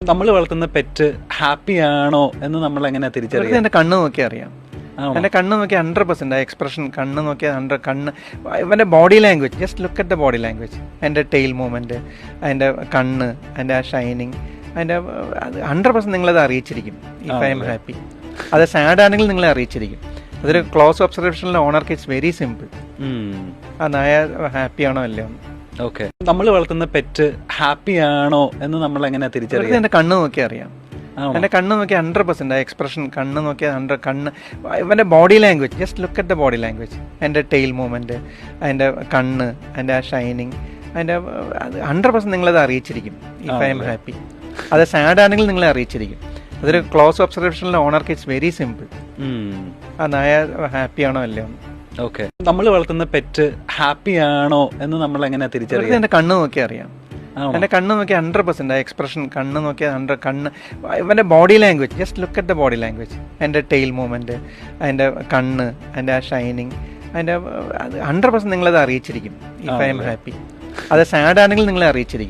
നമ്മൾ വളർത്തുന്ന pet happy ആണോ എന്ന് നമ്മൾ എങ്ങനെ തിരിച്ചറിയാം? എന്റെ കണ്ണ് നോക്കി അറിയാം. എന്റെ കണ്ണ് നോക്കി 100% എക്സ്പ്രഷൻ കണ്ണ് നോക്കിയാൽ 100 കണ്ണ് ഇവന്റെ body language, just look at the body language, അതിന്റെ ടെയിൽ മൂവ്മെന്റ്, അതിന്റെ കണ്ണ്, അതിന്റെ ആ ഷൈനിങ്, അതിന്റെ 100% നിങ്ങളത് അറിയിച്ചിരിക്കും. If I am happy. അത് സാഡ് ആണെങ്കിൽ നിങ്ങളെ അറിയിച്ചിരിക്കും. അതൊരു ക്ലോസ് ഒബ്സർവേഷനിലെ ഓണർക്ക് ഇറ്റ്സ് വെരി സിമ്പിൾ. ആ നായ ഹാപ്പി ആണോ അല്ലയോ? ഓക്കെ, നമ്മൾ വളർത്തുന്ന പെറ്റ് ഹാപ്പി ആണോ എന്ന് നമ്മൾ എങ്ങനെ തിരിച്ചറിയാം? എന്റെ കണ്ണ് നോക്കി അറിയാം. എന്റെ കണ്ണ് നോക്കി 100% എക്സ്പ്രഷൻ കണ്ണ് നോക്കിയാൽ 100 കണ്ണ് ഇവന്റെ body language, just look at the body language, അതിന്റെ ടെയിൽ മൂവ്മെന്റ്, അതിന്റെ കണ്ണ്, അതിന്റെ ആ ഷൈനിങ്, അതിന്റെ 100% നിങ്ങളത് അറിയിച്ചിരിക്കും. If I am happy. അത് സാഡ് ആണെങ്കിൽ നിങ്ങളെ അറിയിച്ചിരിക്കും. അതൊരു ക്ലോസ് ഒബ്സർവേഷനിലെ ഓണർക്ക് ഇറ്റ്സ് വെരി സിമ്പിൾ. ആ നായ ഹാപ്പി ആണോ അല്ലയോ? ഓക്കെ, നമ്മൾ വളർത്തുന്ന പെറ്റ് ഹാപ്പി ആണോ എന്ന് നമ്മൾ എങ്ങനെ തിരിച്ചറിയാം? എന്റെ കണ്ണ് നോക്കി അറിയാം. എന്റെ കണ്ണ് നോക്കി 100% എക്സ്പ്രഷൻ കണ്ണ് നോക്കിയാൽ 100 കണ്ണ് ഇവന്റെ body language, just look at the body language, അതിന്റെ ടെയിൽ മൂവ്മെന്റ്, അതിന്റെ കണ്ണ്, അതിന്റെ ആ ഷൈനിങ്, അതിന്റെ 100% നിങ്ങളത് അറിയിച്ചിരിക്കും. If I am happy. അത് സാഡ് ആണെങ്കിൽ നിങ്ങളെ അറിയിച്ചിരിക്കും.